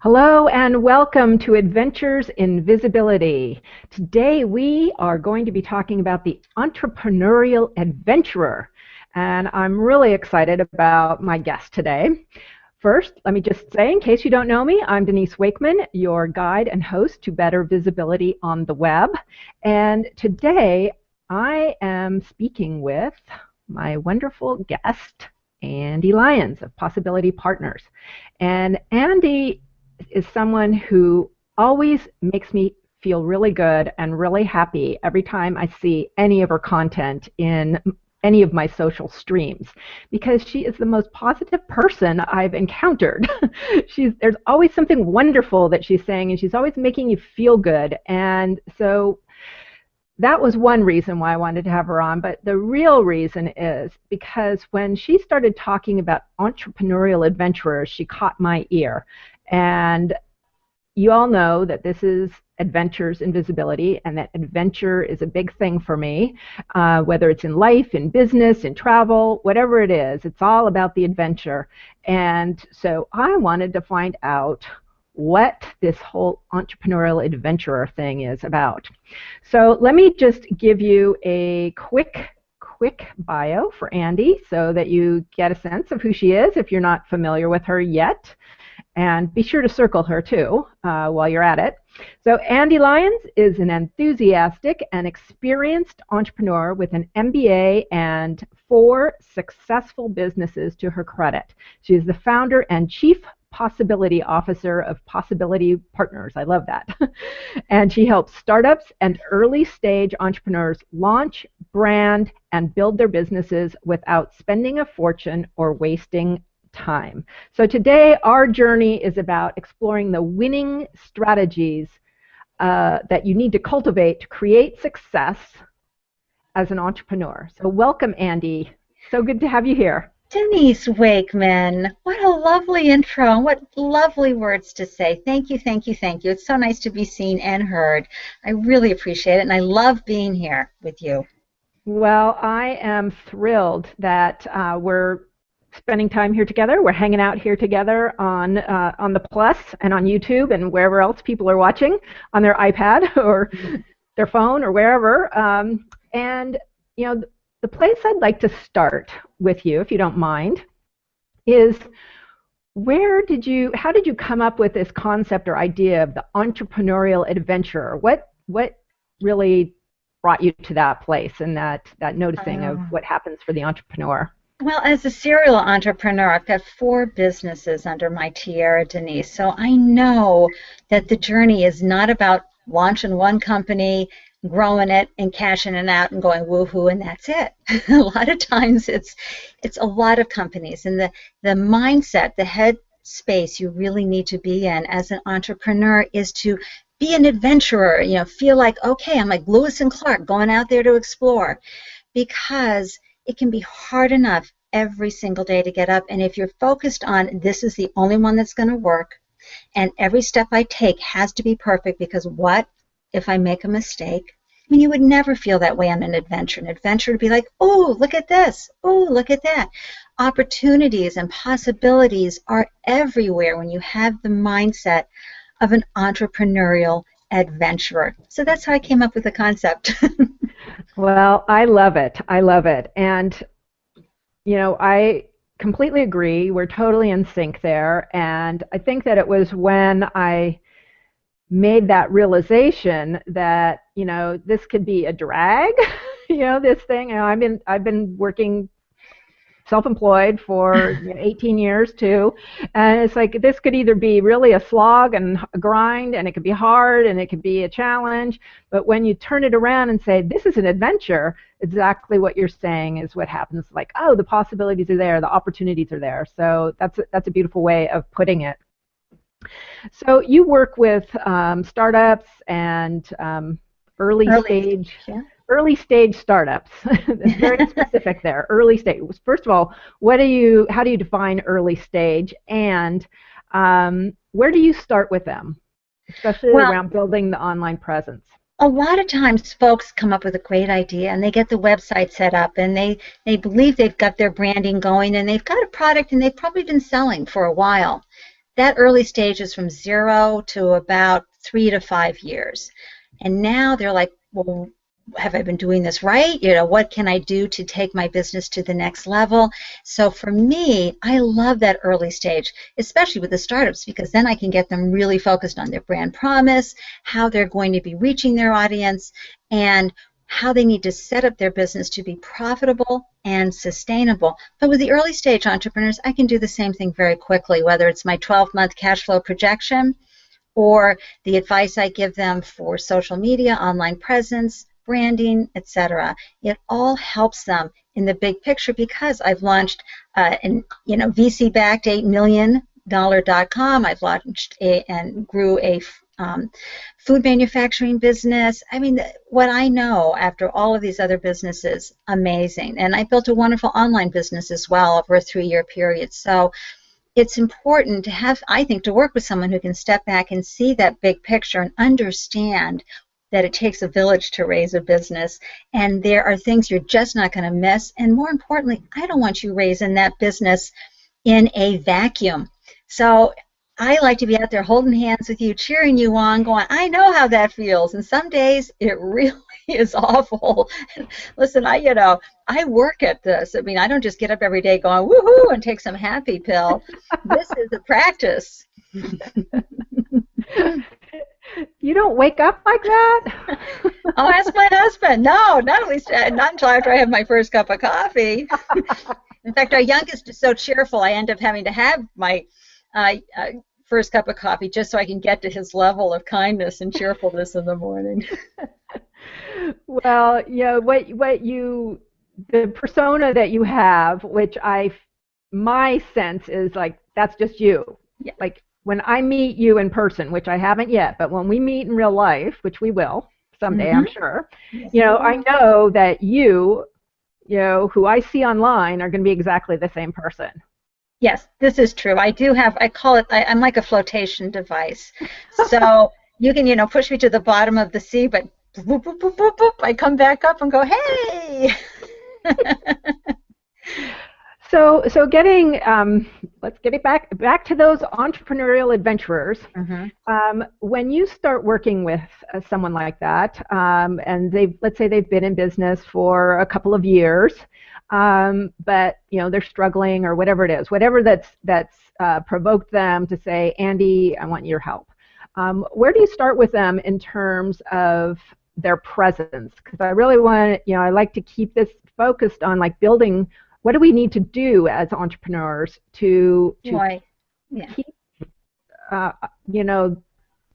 Hello and welcome to Adventures in Visibility. Today we are going to be talking about the entrepreneurial adventurer, and I'm really excited about my guest today. First, let me just say, in case you don't know me, I'm Denise Wakeman, your guide and host to better visibility on the web. And today I am speaking with my wonderful guest, Ande Lyons of Possibility Partners. And Ande is someone who always makes me feel really good and really happy every time I see any of her content in any of my social streams, because she is the most positive person I've encountered. There's always something wonderful that she's saying, and she's always making you feel good. And so that was one reason why I wanted to have her on, but the real reason is because when she started talking about entrepreneurial adventurers, she caught my ear. And you all know that this is Adventures in Visibility, and that adventure is a big thing for me, whether it's in life, in business, in travel, whatever it is, it's all about the adventure. And so I wanted to find out what this whole entrepreneurial adventurer thing is about. So let me just give you a quick bio for Ande so that you get a sense of who she is if you're not familiar with her yet. And be sure to circle her too while you're at it. So Ande Lyons is an enthusiastic and experienced entrepreneur with an MBA and 4 successful businesses to her credit. She is the founder and chief possibility officer of Possibility Partners. I love that. And she helps startups and early stage entrepreneurs launch, brand, and build their businesses without spending a fortune or wasting time. So today our journey is about exploring the winning strategies that you need to cultivate to create success as an entrepreneur. So welcome, Ande. So good to have you here. Denise Wakeman, what a lovely intro and what lovely words to say. Thank you, thank you, thank you. It's so nice to be seen and heard. I really appreciate it, and I love being here with you. Well, I am thrilled that we're spending time here together. We're hanging out here together on the Plus and on YouTube and wherever else people are watching on their iPad or their phone or wherever. And you know, the place I'd like to start with you, if you don't mind, is how did you come up with this concept or idea of the entrepreneurial adventurer? What really brought you to that place and that noticing of what happens for the entrepreneur? Well, as a serial entrepreneur, I've got 4 businesses under my tiara, Denise, so I know that the journey is not about launching one company, growing it, and cashing it out and going woohoo, and that's it. A lot of times it's a lot of companies, and the mindset, the head space you really need to be in as an entrepreneur is to be an adventurer, feel like, okay, I'm like Lewis and Clark going out there to explore, because it can be hard enough every single day to get up, and if you're focused on this is the only one that's going to work, and every step I take has to be perfect, because what if I make a mistake? I mean, you would never feel that way on an adventure. An adventure would be like, oh, look at this, oh, look at that. Opportunities and possibilities are everywhere when you have the mindset of an entrepreneurial adventurer. So that's how I came up with the concept. Well, I love it. I love it. And, I completely agree. We're totally in sync there. And I think that it was when I made that realization that, this could be a drag, this thing. I've been working self-employed for 18 years too, and it's like this could either be really a slog and a grind, and it could be hard, and it could be a challenge, but when you turn it around and say this is an adventure, exactly what you're saying is what happens. Like, oh, the possibilities are there, the opportunities are there. So that's a beautiful way of putting it. So you work with startups and early stage startups. It's very specific there. Early stage. First of all, how do you define early stage, and where do you start with them, especially around building the online presence? A lot of times folks come up with a great idea and they get the website set up and they believe they've got their branding going and they've got a product and they've probably been selling for a while. that early stage is from 0 to about 3 to 5 years. And now they're like, well, have I been doing this right? What can I do to take my business to the next level? So for me, I love that early stage, especially with the startups, because then I can get them really focused on their brand promise, how they're going to be reaching their audience, and how they need to set up their business to be profitable and sustainable. But with the early stage entrepreneurs, I can do the same thing very quickly, whether it's my 12-month cash flow projection or the advice I give them for social media, online presence, branding, etc. It all helps them in the big picture because I've launched VC-backed $8 million .com. I've launched and grew a food manufacturing business. I mean, what I know after all of these other businesses, amazing. And I built a wonderful online business as well over a 3-year period. So it's important to have, I think, to work with someone who can step back and see that big picture and understand that it takes a village to raise a business, and there are things you're just not going to miss. And more importantly, I don't want you raising that business in a vacuum. So I like to be out there holding hands with you, cheering you on, going, I know how that feels. And some days it really is awful. Listen, I work at this. I mean, I don't just get up every day going, woohoo, and take some happy pill. This is a practice. You don't wake up like that? I'll ask my husband. No, not until after I have my first cup of coffee. In fact, our youngest is so cheerful, I end up having to have my first cup of coffee just so I can get to his level of kindness and cheerfulness in the morning. Well, the persona that you have, which my sense is like that's just you. Yeah. Like when I meet you in person, which I haven't yet, but when we meet in real life, which we will someday, I'm sure, Yes. I know that you, who I see online are going to be exactly the same person. Yes, this is true. I call it, I'm like a flotation device. So you can, push me to the bottom of the sea, but boop, boop, boop, boop, boop, I come back up and go, hey! So getting, let's get it back to those entrepreneurial adventurers. Mm-hmm. When you start working with someone like that, and let's say they've been in business for a couple of years, but they're struggling or whatever it is, whatever that's provoked them to say, Ande, I want your help. Where do you start with them in terms of their presence? Because I really want, I like to keep this focused on like building. What do we need to do as entrepreneurs to keep,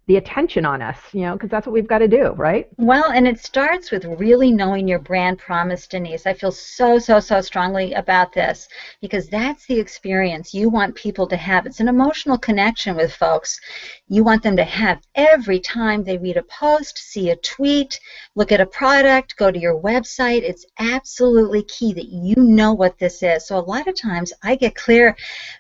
the attention on us, because that's what we've got to do, right? Well, and it starts with really knowing your brand promise, Denise. I feel so strongly about this because that's the experience you want people to have. It's an emotional connection with folks you want them to have every time they read a post, see a tweet, look at a product, go to your website. It's absolutely key that you know what this is. So a lot of times I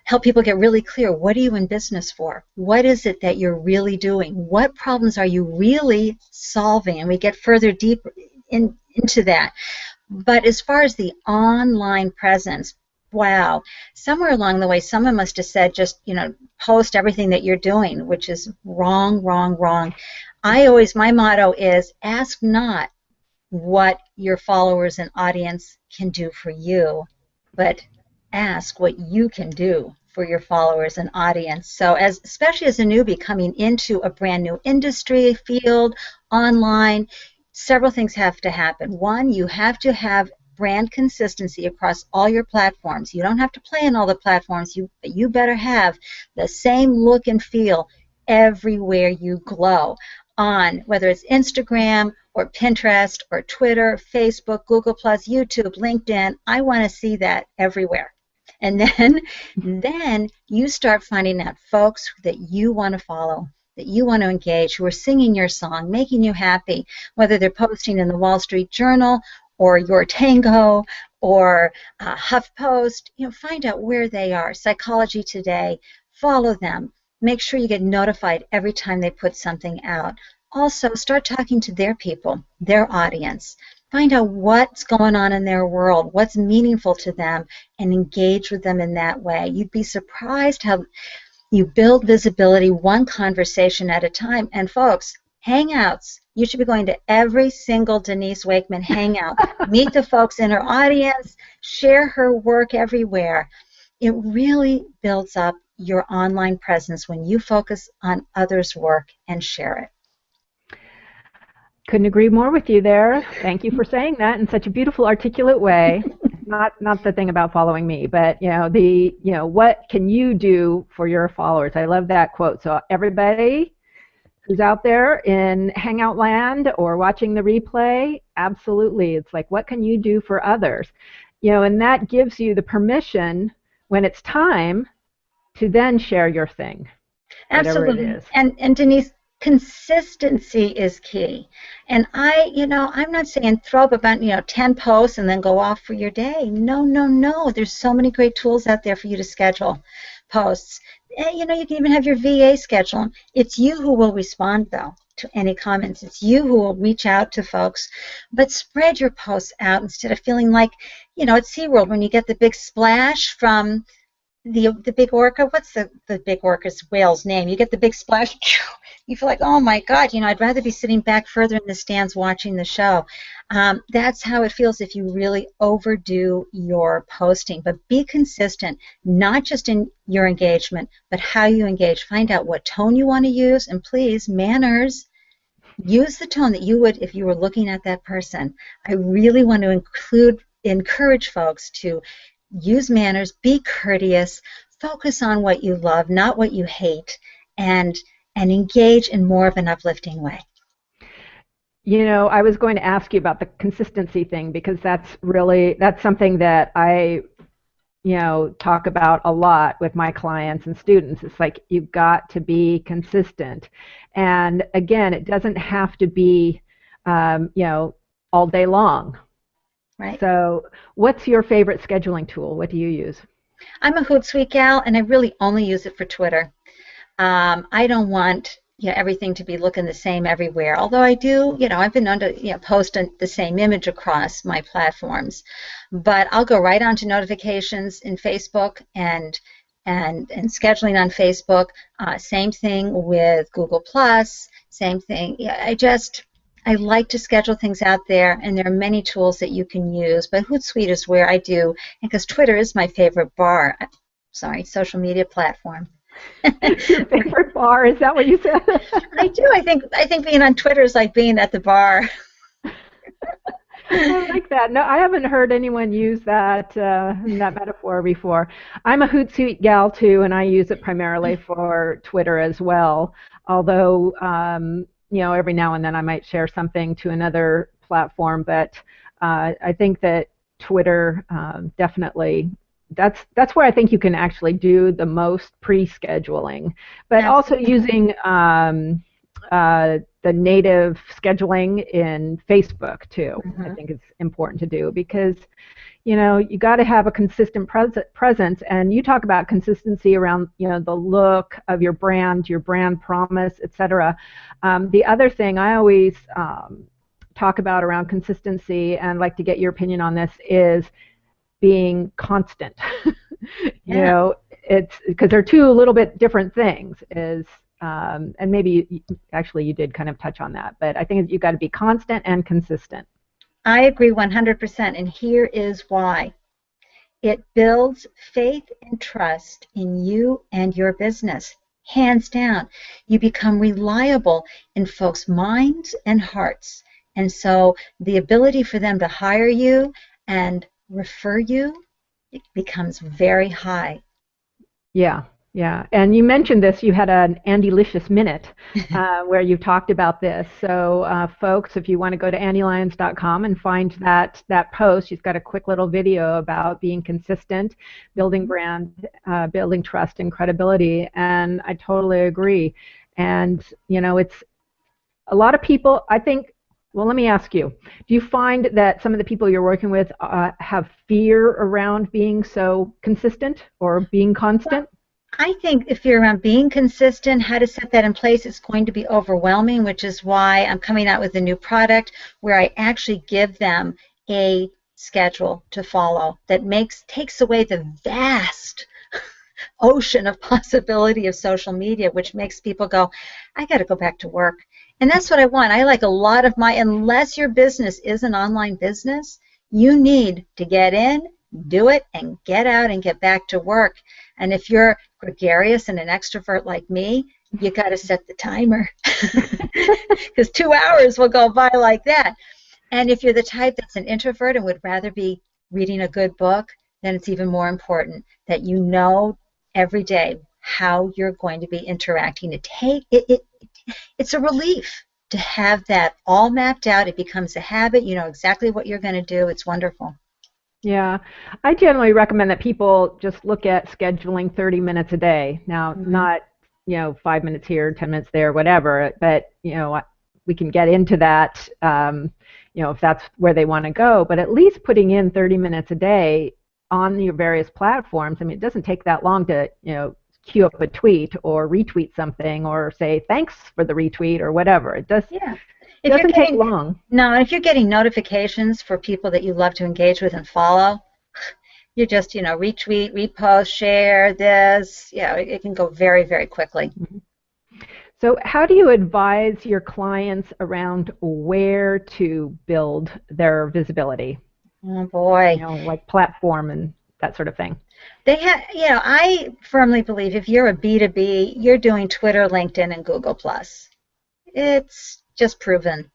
help people get really clear. What are you in business for? What is it that you're really doing? What problems are you really solving? And we get further deep into that. But as far as the online presence, wow, somewhere along the way someone must have said just, post everything that you're doing, which is wrong. My motto is ask not what your followers and audience can do for you, but ask what you can do for your followers and audience. So especially as a newbie coming into a brand new industry, field, online, several things have to happen. One, you have to have brand consistency across all your platforms. You don't have to play in all the platforms. You better have the same look and feel everywhere you glow on, whether it's Instagram or Pinterest or Twitter, Facebook, Google+, YouTube, LinkedIn. I want to see that everywhere. And then you start finding out folks that you want to follow, that you want to engage, who are singing your song, making you happy, whether they're posting in the Wall Street Journal or Your Tango or HuffPost. Find out where they are. Psychology Today. Follow them. Make sure you get notified every time they put something out. Also, start talking to their people, their audience. Find out what's going on in their world, what's meaningful to them, and engage with them in that way. You'd be surprised how You build visibility one conversation at a time. And folks, hangouts. You should be going to every single Denise Wakeman hangout. Meet the folks in her audience. Share her work everywhere. It really builds up your online presence when you focus on others' work and share it. Couldn't agree more with you there. Thank you for saying that in such a beautiful, articulate way. Not the thing about following me, but what can you do for your followers? I love that quote. So everybody who's out there in Hangout land or watching the replay, absolutely. It's like, what can you do for others? And that gives you the permission when it's time to then share your thing. Absolutely. It is. And Denise, consistency is key. And I'm not saying throw up about 10 posts and then go off for your day. No. There's so many great tools out there for you to schedule posts. You can even have your VA schedule. It's you who will respond, though, to any comments. It's you who will reach out to folks. But spread your posts out instead of feeling like, at SeaWorld when you get the big splash from the big orca. What's the big orca's whale's name? You get the big splash. You feel like, oh my God, I'd rather be sitting back further in the stands watching the show. That's how it feels if you really overdo your posting. But be consistent, not just in your engagement, but how you engage. Find out what tone you want to use, and please, manners. Use the tone that you would if you were looking at that person. I really want to encourage folks to use manners, be courteous, focus on what you love, not what you hate, and engage in more of an uplifting way. I was going to ask you about the consistency thing, because that's something that I talk about a lot with my clients and students. It's like, you've got to be consistent. And again, it doesn't have to be all day long. Right. So what's your favorite scheduling tool? What do you use? I'm a Hootsuite gal, and I really only use it for Twitter. I don't want everything to be looking the same everywhere. Although I do, I've been known to post the same image across my platforms. But I'll go right on to notifications in Facebook and scheduling on Facebook. Same thing with Google Plus. Same thing. I like to schedule things out there, and there are many tools that you can use. But Hootsuite is where I do, because Twitter is my favorite social media platform. Your favorite bar? Is that what you said? I do. I think being on Twitter is like being at the bar. I like that. No, I haven't heard anyone use that metaphor before. I'm a Hootsuite gal too, and I use it primarily for Twitter as well. Although every now and then I might share something to another platform, but I think that Twitter definitely. That's where I think you can actually do the most pre-scheduling, but also using the native scheduling in Facebook too. I think it's important to do, because you got to have a consistent presence, and you talk about consistency around the look of your brand promise, etc. The other thing I always talk about around consistency, and like to get your opinion on this, is being constant. It's because they're two a little bit different things. And maybe actually you did kind of touch on that, but I think you've got to be constant and consistent. I agree 100%, and here is why. It builds faith and trust in you and your business. Hands down. You become reliable in folks' minds and hearts. And so the ability for them to hire you and refer you, it becomes very high. Yeah. And you mentioned this. You had an Ande Lyons minute where you talked about this. So folks, if you want to go to andelyons.com and find that post, she's got a quick little video about being consistent, building brand, building trust and credibility. And I totally agree. And it's a lot of people, I think. Well, let me ask you, do you find that some of the people you're working with have fear around being so consistent or being constant? Well, I think if you're around being consistent, how to set that in place, it's going to be overwhelming, which is why I'm coming out with a new product where I actually give them a schedule to follow that takes away the vast ocean of possibility of social media, which makes people go, I got to go back to work. And that's what I want. I like a lot of unless your business is an online business, you need to get in, do it, and get out and get back to work. And if you're gregarious and an extrovert like me, you got to set the timer because 2 hours will go by like that. And if you're the type that's an introvert and would rather be reading a good book, then it's even more important that you know every day how you're going to be interacting. It's a relief to have that all mapped out. It becomes a habit. You know exactly what you're going to do. It's wonderful. Yeah, I generally recommend that people just look at scheduling 30 minutes a day. Now, not 5 minutes here, 10 minutes there, whatever. But we can get into that. If that's where they want to go. But at least putting in 30 minutes a day on your various platforms. I mean, it doesn't take that long to queue up a tweet or retweet something or say thanks for the retweet or whatever. It does. Yeah. It doesn't take long. No, if you're getting notifications for people that you love to engage with and follow, you just, retweet, repost, share this. Yeah, it can go very, very quickly. Mm-hmm. So how do you advise your clients around where to build their visibility? Oh, boy. Like platform and that sort of thing. I firmly believe if you're a B2B, you're doing Twitter, LinkedIn, and Google+. It's just proven.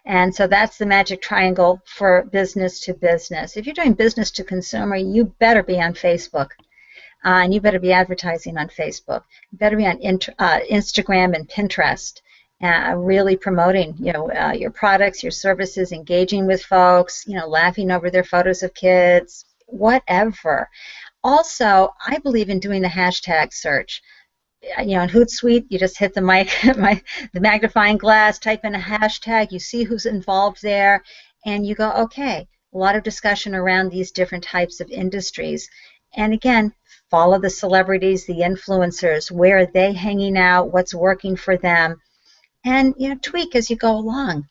And so that's the magic triangle for business to business. If you're doing business to consumer, you better be on Facebook. And you better be advertising on Facebook. You better be on Instagram and Pinterest, really promoting, your products, your services, engaging with folks, laughing over their photos of kids, whatever. Also, I believe in doing the hashtag search. In Hootsuite, you just hit the the magnifying glass, type in a hashtag, you see who's involved there, and you go, okay, a lot of discussion around these different types of industries. And again, follow the celebrities, the influencers, where are they hanging out, what's working for them, and tweak as you go along.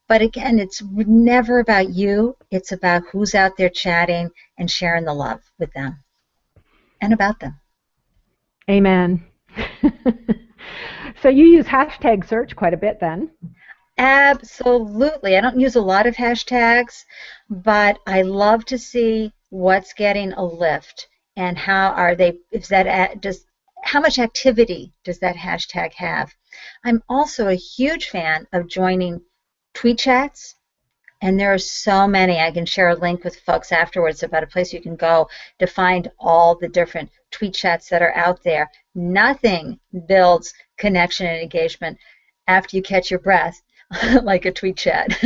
But again, it's never about you, it's about who's out there chatting and sharing the love with them and about them. Amen. So you use hashtag search quite a bit then? Absolutely. I don't use a lot of hashtags, but I love to see what's getting a lift and how much activity does that hashtag have. I'm also a huge fan of joining tweet chats, and there are so many. I can share a link with folks afterwards about a place you can go to find all the different tweet chats that are out there. Nothing builds connection and engagement after you catch your breath like a tweet chat.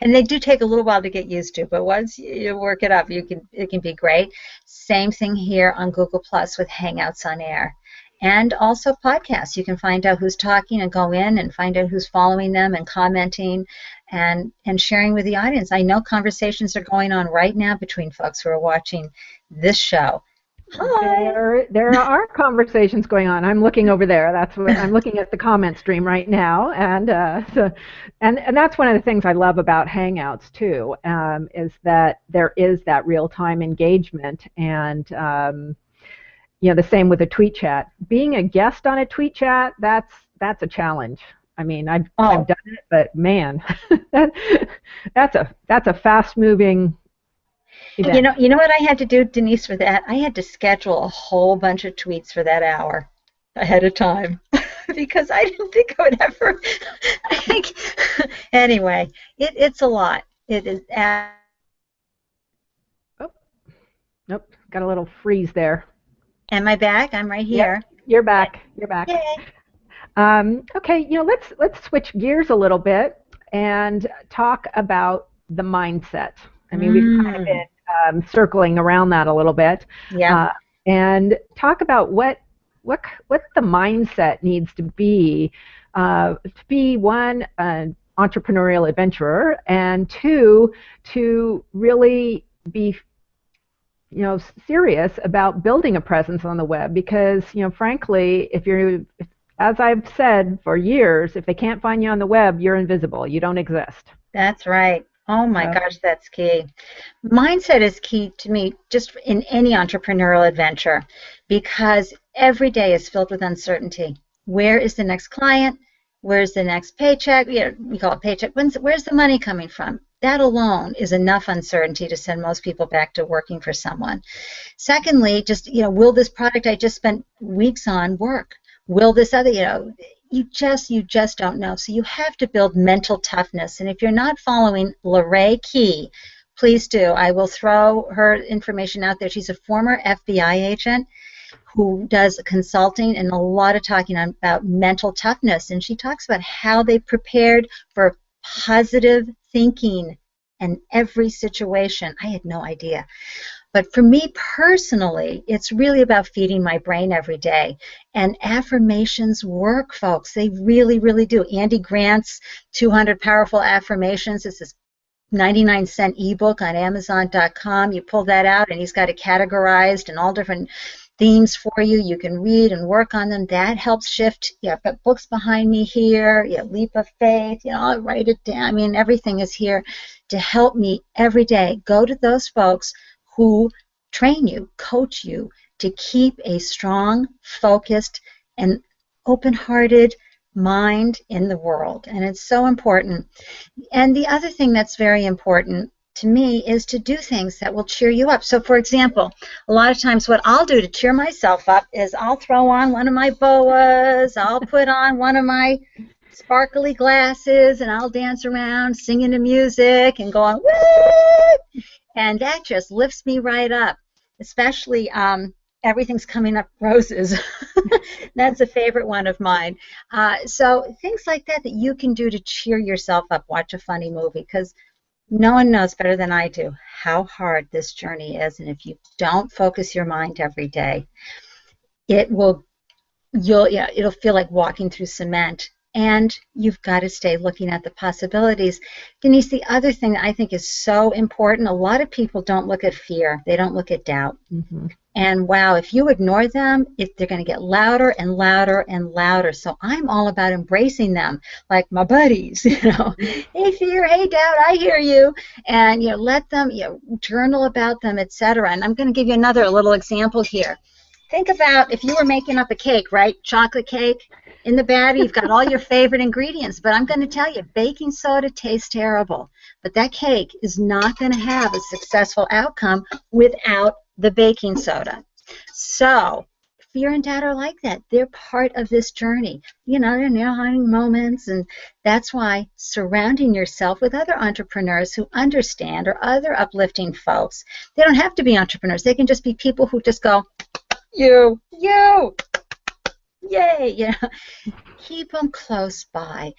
And they do take a little while to get used to, but once you work it up, it can be great. Same thing here on Google Plus with Hangouts on Air. And also podcasts. You can find out who's talking and go in and find out who's following them and commenting and sharing with the audience. I know conversations are going on right now between folks who are watching this show. Hi. There are conversations going on. I'm looking over there. That's what I'm looking at the comment stream right now, and that's one of the things I love about Hangouts too, is that there is that real-time engagement, and the same with a tweet chat. Being a guest on a tweet chat, that's a challenge. I mean, I've done it, but man, that's a fast-moving event. You know what I had to do, Denise, for that? I had to schedule a whole bunch of tweets for that hour ahead of time because I didn't think I would ever. Anyway, it's a lot. It is. Oh, nope, got a little freeze there. Am I back? I'm right here. Yep, you're back. You're back. Yay. Okay, let's switch gears a little bit and talk about the mindset. I mean, we've kind of been circling around that a little bit. Yeah. And talk about what the mindset needs to be one, an entrepreneurial adventurer, and two, to really be serious about building a presence on the web, because frankly, as I've said for years, if they can't find you on the web, you're invisible. You don't exist. That's right. Oh my gosh, that's key. Mindset is key to me just in any entrepreneurial adventure, because every day is filled with uncertainty. Where is the next client? Where's the next paycheck? We call it paycheck. Where's the money coming from? That alone is enough uncertainty to send most people back to working for someone. Secondly, just, will this product I just spent weeks on work? Will this other, you just don't know. So you have to build mental toughness. And if you're not following Lorraine Key, please do. I will throw her information out there. She's a former FBI agent who does consulting and a lot of talking about mental toughness. And she talks about how they prepared for positive thinking in every situation. I had no idea. But for me personally, it's really about feeding my brain every day. And affirmations work, folks. They really, really do. Andy Grant's 200 Powerful Affirmations is this 99-cent ebook on Amazon.com. You pull that out, and he's got it categorized in all different themes for you. You can read and work on them. That helps shift. I've got books behind me here. Leap of Faith. I'll write it down. I mean, everything is here to help me every day. Go to those folks who train you, coach you to keep a strong, focused, and open-hearted mind in the world. And it's so important. And the other thing that's very important to me is to do things that will cheer you up. So, for example, a lot of times what I'll do to cheer myself up is I'll throw on one of my boas, I'll put on one of my sparkly glasses, and I'll dance around singing the music and going, woo! And that just lifts me right up, especially Everything's Coming Up Roses. That's a favorite one of mine. So things like that you can do to cheer yourself up. Watch a funny movie, because no one knows better than I do how hard this journey is. And if you don't focus your mind every day, it'll feel like walking through cement. And you've got to stay looking at the possibilities. Denise, the other thing that I think is so important, a lot of people don't look at fear. They don't look at doubt. Mm-hmm. And wow, if you ignore them, they're going to get louder and louder and louder. So I'm all about embracing them, like my buddies, Hey fear, hey doubt, I hear you. And let them journal about them, etc. And I'm going to give you another little example here. Think about if you were making up a cake, right? Chocolate cake. In the batter, you've got all your favorite ingredients. But I'm going to tell you, baking soda tastes terrible. But that cake is not going to have a successful outcome without the baking soda. So fear and doubt are like that. They're part of this journey. They're having moments. And that's why surrounding yourself with other entrepreneurs who understand, or other uplifting folks. They don't have to be entrepreneurs. They can just be people who just go, you, yay, keep them close by,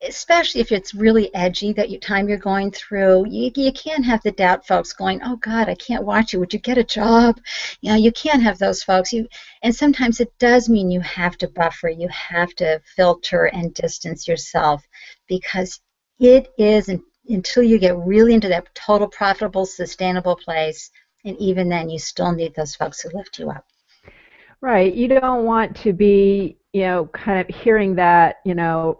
especially if it's really edgy, that time you're going through. You can't have the doubt folks going, oh God, I can't watch you, would you get a job? You can't have those folks. And sometimes it does mean you have to buffer, you have to filter and distance yourself, because it is until you get really into that total profitable, sustainable place, and even then you still need those folks who lift you up. Right. You don't want to be, kind of hearing that,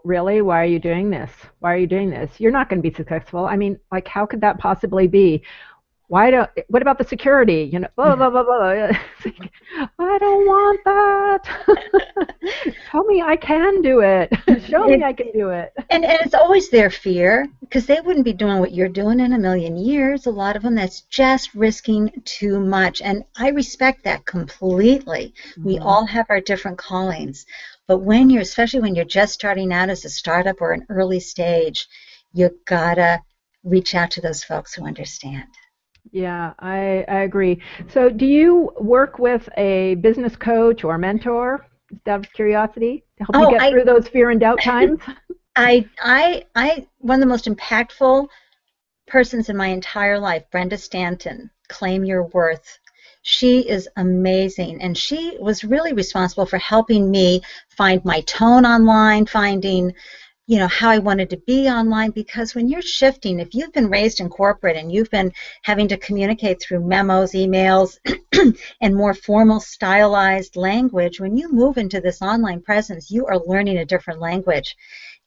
really, why are you doing this? Why are you doing this? You're not going to be successful. I mean, like, how could that possibly be? What about the security? Blah, blah, blah, blah. I don't want that. Tell me I can do it. Show me I can do it. And it's always their fear, because they wouldn't be doing what you're doing in a million years. A lot of them, that's just risking too much. And I respect that completely. Mm-hmm. We all have our different callings. But especially when you're just starting out as a startup or an early stage, you gotta reach out to those folks who understand. Yeah, I agree. So do you work with a business coach or mentor, out of curiosity, to help you get through those fear and doubt times? One of the most impactful persons in my entire life, Brenda Stanton, Claim Your Worth. She is amazing, and she was really responsible for helping me find my tone online, finding how I wanted to be online, because when you're shifting, if you've been raised in corporate and you've been having to communicate through memos, emails, and more formal, stylized language, when you move into this online presence, you are learning a different language,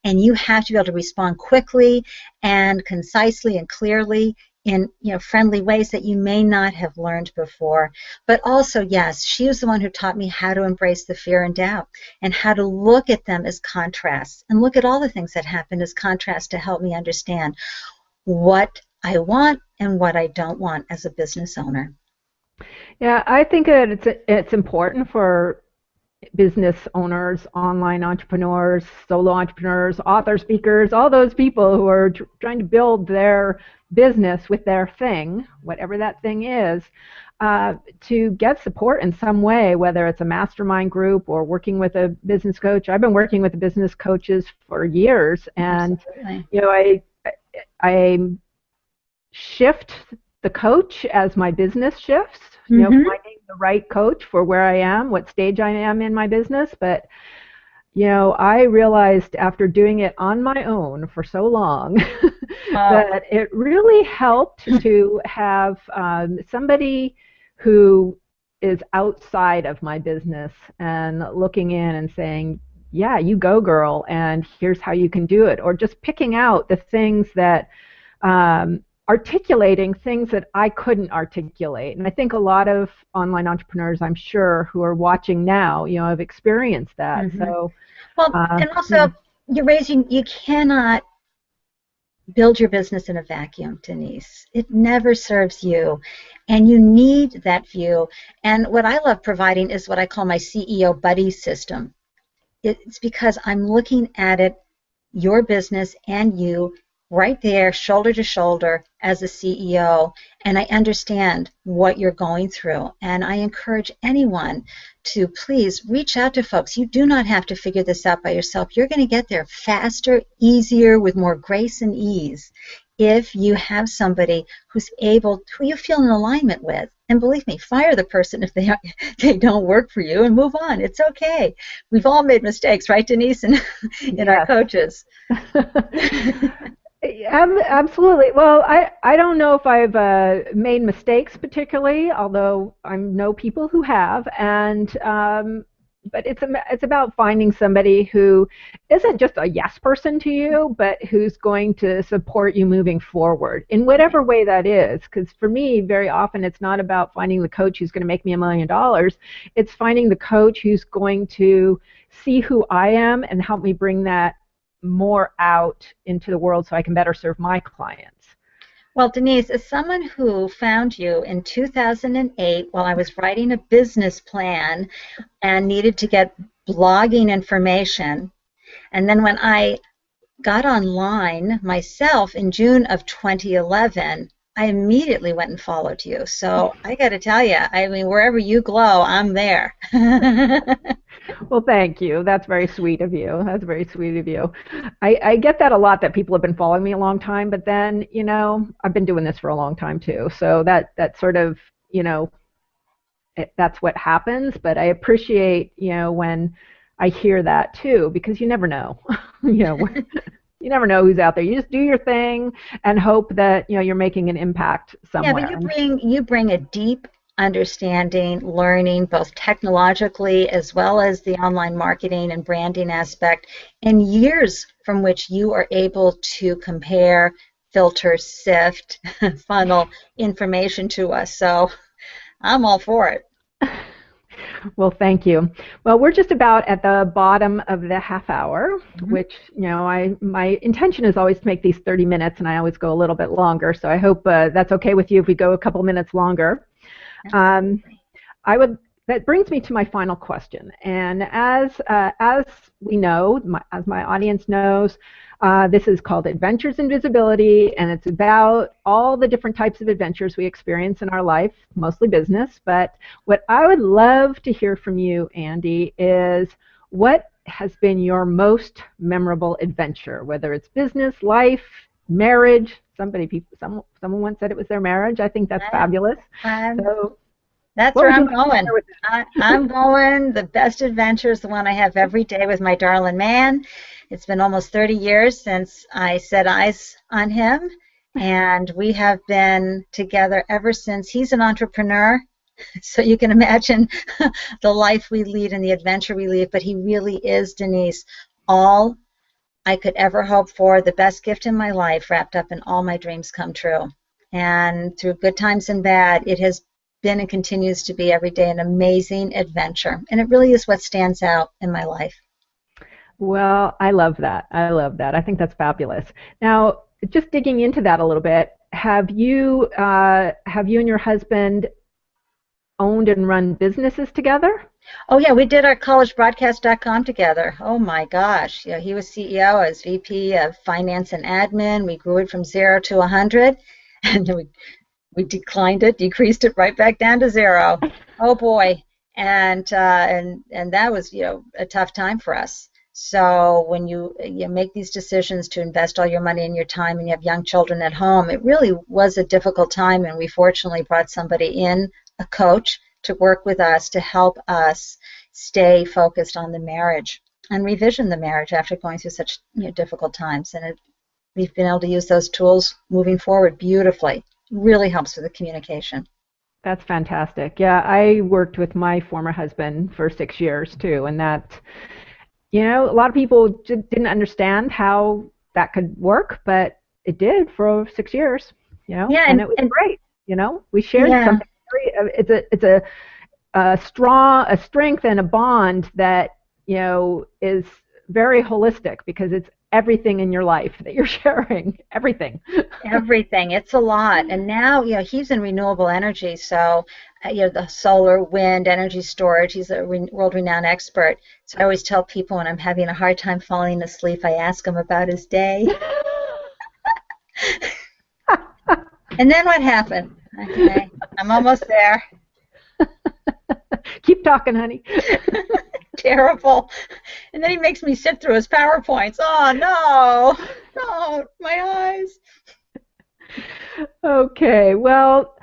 and you have to be able to respond quickly and concisely and clearly in friendly ways that you may not have learned before. But also, yes, she was the one who taught me how to embrace the fear and doubt and how to look at them as contrasts and look at all the things that happen as contrasts to help me understand what I want and what I don't want as a business owner. Yeah, I think that it's important for business owners, online entrepreneurs, solo entrepreneurs, author speakers, all those people who are trying to build their business with their thing, whatever that thing is, to get support in some way, whether it's a mastermind group or working with a business coach. I've been working with business coaches for years, and Absolutely. I shift the coach as my business shifts, Mm-hmm. finding the right coach for where I am, what stage I am in my business. But, I realized after doing it on my own for so long Oh. that it really helped to have somebody who is outside of my business and looking in and saying, yeah, you go, girl, and here's how you can do it. Or just picking out the things that articulating things that I couldn't articulate. And I think a lot of online entrepreneurs, I'm sure, who are watching now, have experienced that. Mm-hmm. So, Well, and also, you cannot build your business in a vacuum, Denise. It never serves you, and you need that view. And what I love providing is what I call my CEO buddy system. It's because I'm looking at it, your business and you, right there, shoulder to shoulder as a CEO, and I understand what you're going through. And I encourage anyone to please reach out to folks. You do not have to figure this out by yourself. You're going to get there faster, easier, with more grace and ease if you have somebody who you feel in alignment with. And believe me, fire the person if they don't work for you and move on. It's okay. We've all made mistakes, right, Denise, in our coaches. Absolutely. Well, I don't know if I've made mistakes particularly, although I know people who have, and but it's about finding somebody who isn't just a yes person to you, but who's going to support you moving forward in whatever way that is. Because for me, very often it's not about finding the coach who's going to make me $1 million. It's finding the coach who's going to see who I am and help me bring that more out into the world so I can better serve my clients. Well, Denise, as someone who found you in 2008 while I was writing a business plan and needed to get blogging information, and then when I got online myself in June of 2011, I immediately went and followed you. So I got to tell you, I mean, wherever you glow, I'm there. Well, thank you. That's very sweet of you. That's very sweet of you. I get that a lot, that people have been following me a long time, but then, I've been doing this for a long time too. So that sort of, that's what happens. But I appreciate, when I hear that too, because you never know. You never know who's out there. You just do your thing and hope that you're making an impact somewhere. Yeah, but you bring a deep understanding, learning, both technologically as well as the online marketing and branding aspect, and years from which you are able to compare, filter, sift, funnel information to us. So I'm all for it. Well, thank you. Well, we're just about at the bottom of the half hour, which, my intention is always to make these 30 minutes, and I always go a little bit longer. So I hope that's okay with you if we go a couple minutes longer. That brings me to my final question. And as we know, as my audience knows, this is called Adventures in Visibility, and it's about all the different types of adventures we experience in our life, mostly business. But what I would love to hear from you, Ande, is what has been your most memorable adventure, whether it's business, life, marriage. Someone once said it was their marriage. I think that's fabulous. That's where I'm going. I'm going. The best adventure is the one I have every day with my darling man. It's been almost 30 years since I set eyes on him, and we have been together ever since. He's an entrepreneur, so you can imagine the life we lead and the adventure we lead, but he really is, Denise, all I could ever hope for, the best gift in my life, wrapped up in all my dreams come true. And through good times and bad, it has been and continues to be every day an amazing adventure. And it really is what stands out in my life. Well, I love that. I love that. I think that's fabulous. Now, just digging into that a little bit, have you and your husband owned and run businesses together? Oh, yeah, we did our collegebroadcast.com together. Oh, my gosh. Yeah, he was CEO, I was VP of Finance and Admin. We grew it from 0 to 100, and then we decreased it right back down to 0. Oh, boy. And that was, a tough time for us. So when you make these decisions to invest all your money and your time and you have young children at home, it really was a difficult time, and we fortunately brought somebody in, a coach, to work with us to help us stay focused on the marriage and revision the marriage after going through such difficult times. And we've been able to use those tools moving forward beautifully. Really helps with the communication. That's fantastic. Yeah, I worked with my former husband for 6 years too, and that, a lot of people just didn't understand how that could work, but it did for 6 years, Yeah, and it was great. We shared yeah, something. It's a strength and a bond that is very holistic because it's everything in your life that you're sharing. Everything. everything. It's a lot. And now, he's in renewable energy, so the solar, wind, energy storage. He's a world-renowned expert. So I always tell people when I'm having a hard time falling asleep, I ask him about his day. And then what happened? Okay, I'm almost there. Keep talking, honey. Terrible. And then he makes me sit through his PowerPoints. Oh, no, my eyes. Okay, well,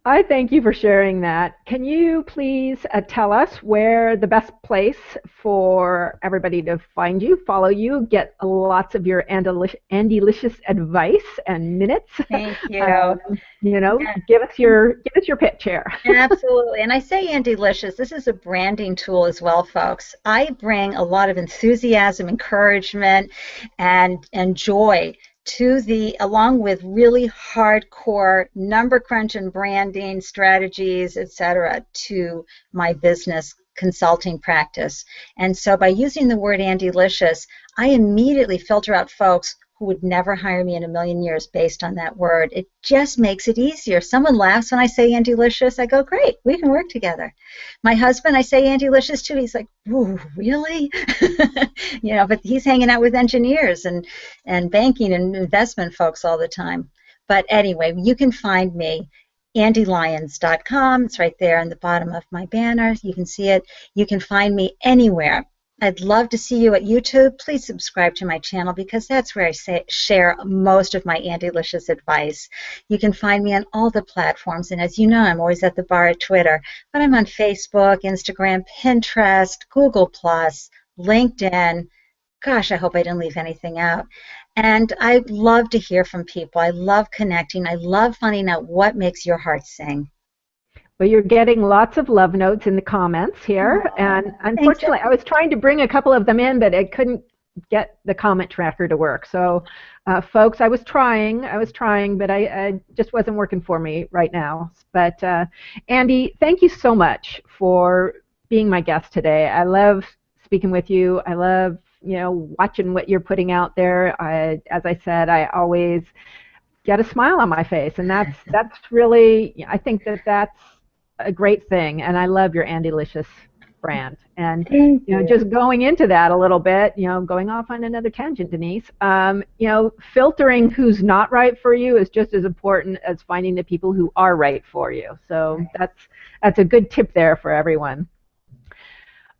I thank you for sharing that. Can you please tell us where the best place for everybody to find you, follow you, get lots of your Andelicious advice and minutes? Thank you. Give us your pitch here. Absolutely. And I say Andelicious, this is a branding tool as well, folks. I bring a lot of enthusiasm, encouragement, and joy along with really hardcore number crunch and branding strategies, etc., to my business consulting practice. And so by using the word Andelicious, I immediately filter out folks who would never hire me in a million years based on that word. It just makes it easier. Someone laughs when I say Andelicious. I go, great, we can work together. My husband, I say Andelicious too. He's like, ooh, really? But he's hanging out with engineers and banking and investment folks all the time. But anyway, you can find me, AndeLyons.com. It's right there on the bottom of my banner. You can see it. You can find me anywhere. I'd love to see you at YouTube. Please subscribe to my channel because that's where I share most of my Andelicious advice. You can find me on all the platforms, and as you know, I'm always at the bar at Twitter, but I'm on Facebook, Instagram, Pinterest, Google+, LinkedIn. Gosh, I hope I didn't leave anything out. And I love to hear from people. I love connecting. I love finding out what makes your heart sing. Well, you're getting lots of love notes in the comments here, and unfortunately, I was trying to bring a couple of them in, but I couldn't get the comment tracker to work. So, folks, I was trying, but I just wasn't working for me right now. But Ande, thank you so much for being my guest today. I love speaking with you. I love watching what you're putting out there. As I said, I always get a smile on my face, and that's really, I think that's a great thing, and I love your Andelicious brand. And just going into that a little bit, going off on another tangent, Denise, filtering who's not right for you is just as important as finding the people who are right for you. So that's a good tip there for everyone.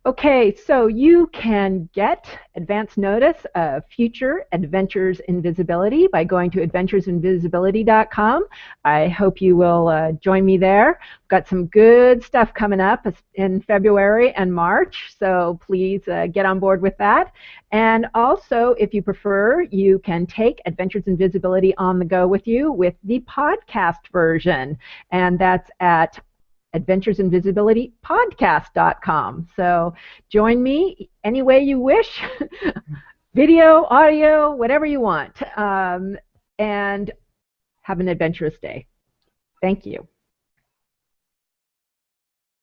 Okay, so you can get advance notice of future Adventures in Visibility by going to adventuresinvisibility.com. I hope you will join me there. We've got some good stuff coming up in February and March, so please get on board with that. And also, if you prefer, you can take Adventures in Visibility on the go with you with the podcast version, and that's at adventuresinvisibilitypodcast.com. So join me any way you wish, video, audio, whatever you want, and have an adventurous day. Thank you.